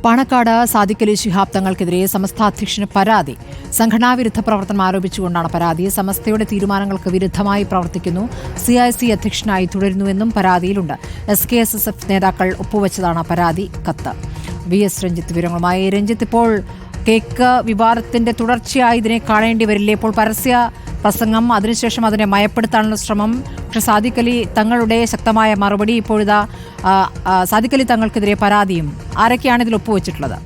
പാണക്കാട് സാദിഖ് അലി ശിഹാബ് തങ്ങൾക്കെതിരെ സമസ്ത അധ്യക്ഷന് പരാതി. സംഘടനാവിരുദ്ധ പ്രവർത്തനം ആരോപിച്ചുകൊണ്ടാണ് പരാതി. സമസ്തയുടെ തീരുമാനങ്ങൾക്ക് വിരുദ്ധമായി പ്രവർത്തിക്കുന്നു, CIC അധ്യക്ഷനായി തുടരുന്നുവെന്നും പരാതിയിലുണ്ട്. SKSSF നേതാക്കൾ ഒപ്പുവെച്ചതാണ് പരാതി കത്ത്. VS രഞ്ജിത്ത് വിവരങ്ങളുമായി. രഞ്ജിത്ത്, ഇപ്പോൾ കേക്ക് വിവാദത്തിന്റെ തുടർച്ചയായി ഇതിനെ കാണേണ്ടി വരില്ലേ? ഇപ്പോൾ പരസ്യ പ്രസംഗം, അതിനുശേഷം അതിനെ മയപ്പെടുത്താനുള്ള ശ്രമം, പക്ഷെ സാദിഖ് അലി തങ്ങളുടെ ശക്തമായ മറുപടി, ഇപ്പോഴിതാ സാദിഖ് അലി തങ്ങൾക്കെതിരെ പരാതിയും. ആരൊക്കെയാണ് ഇതിൽ ഒപ്പുവെച്ചിട്ടുള്ളത്?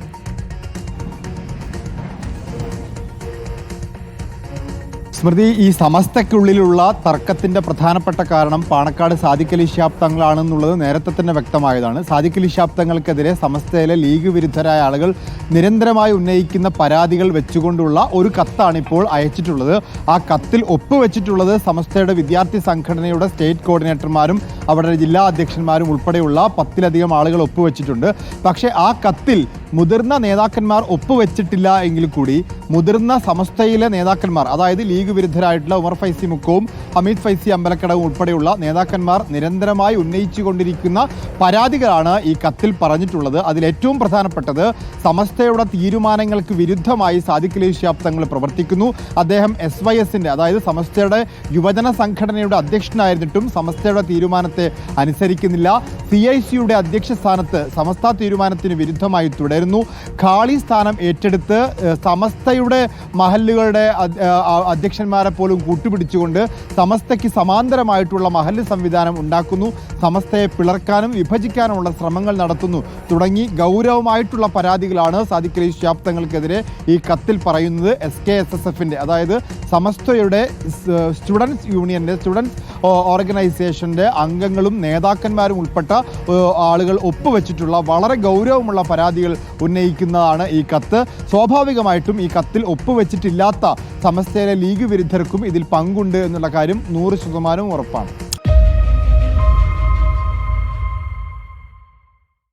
സ്മൃതി, ഈ സമസ്തയ്ക്കുള്ളിലുള്ള തർക്കത്തിന്റെ പ്രധാനപ്പെട്ട കാരണം പാണക്കാട് സാദിഖ് അലി ശിഹാബ് തങ്ങളാണെന്നുള്ളത് നേരത്തെ തന്നെ വ്യക്തമായതാണ്. സാദിഖ് അലി ശിഹാബ് തങ്ങൾക്കെതിരെ സമസ്തയിലെ ലീഗ് വിരുദ്ധരായ ആളുകൾ നിരന്തരമായി ഉന്നയിക്കുന്ന പരാതികൾ വെച്ചുകൊണ്ടുള്ള ഒരു കത്താണ് ഇപ്പോൾ അയച്ചിട്ടുള്ളത്. ആ കത്തിൽ ഒപ്പുവെച്ചിട്ടുള്ളത് സമസ്തയുടെ വിദ്യാർത്ഥി സംഘടനയുടെ സ്റ്റേറ്റ് കോർഡിനേറ്റർമാരും അവരുടെ ജില്ലാ അധ്യക്ഷന്മാരും ഉൾപ്പെടെയുള്ള 10-ലധികം ആളുകൾ ഒപ്പുവെച്ചിട്ടുണ്ട്. പക്ഷേ ആ കത്തിൽ മുതിർന്ന നേതാക്കന്മാർ ഒപ്പുവെച്ചിട്ടില്ല എങ്കിൽ കൂടി മുതിർന്ന സമസ്തയിലെ നേതാക്കന്മാർ, അതായത് ലീഗ് വിരുദ്ധരായിട്ടുള്ള ഉമർ ഫൈസി മുക്കവും ഹമീദ് ഫൈസി അമ്പലക്കടവും ഉൾപ്പെടെയുള്ള നേതാക്കന്മാർ നിരന്തരമായി ഉന്നയിച്ചുകൊണ്ടിരിക്കുന്ന പരാതികളാണ് ഈ കത്തിൽ പറഞ്ഞിട്ടുള്ളത്. അതിലേറ്റവും പ്രധാനപ്പെട്ടത് സമസ്തയുടെ തീരുമാനങ്ങൾക്ക് വിരുദ്ധമായി സാദിഖ് അലി ശിഹാബ് തങ്ങൾ പ്രവർത്തിക്കുന്നു. അദ്ദേഹം SYSന്റെ, അതായത് സമസ്തയുടെ യുവജന സംഘടനയുടെ അധ്യക്ഷനായിരുന്നിട്ടും സമസ്തയുടെ തീരുമാനത്തെ അനുസരിക്കുന്നില്ല. CICയുടെ അധ്യക്ഷ സ്ഥാനത്ത് സമസ്ത തീരുമാനത്തിന് വിരുദ്ധമായി തുടരുന്നു. ഖാളി സ്ഥാനം ഏറ്റെടുത്ത് സമസ്തയുടെ മഹല്ലുകളുടെ അധ്യക്ഷന്മാരെ പോലും കൂട്ടുപിടിച്ചുകൊണ്ട് സമസ്തയ്ക്ക് സമാന്തരമായിട്ടുള്ള മഹല്ല് സംവിധാനം ഉണ്ടാക്കുന്നു. സമസ്തയെ പിളർക്കാനും വിഭജിക്കാനുമുള്ള ശ്രമങ്ങൾ നടത്തുന്നു തുടങ്ങി ഗൗരവമായിട്ടുള്ള പരാതികളാണ് സാദിഖ് അലി ശിഹാബ് തങ്ങൾക്കെതിരെ ഈ കത്തിൽ പറയുന്നത്. SKSSFന്റെ, അതായത് സമസ്തയുടെ സ്റ്റുഡൻസ് യൂണിയന്റെ, സ്റ്റുഡൻസ് ഓർഗനൈസേഷന്റെ അംഗങ്ങളും നേതാക്കന്മാരും ഉൾപ്പെട്ട ആളുകൾ ഒപ്പുവെച്ചിട്ടുള്ള വളരെ ഗൗരവമുള്ള പരാതികൾ ഉന്നയിക്കുന്നതാണ് ഈ കത്ത്. സ്വാഭാവികമായിട്ടും ഈ കത്തിൽ ഒപ്പുവെച്ചിട്ടില്ലാത്ത സമസ്തയിലെ ലീഗ് വിരുദ്ധർക്കും ഇതിൽ പങ്കുണ്ട് എന്നുള്ള കാര്യം 100% ഉറപ്പാണ്.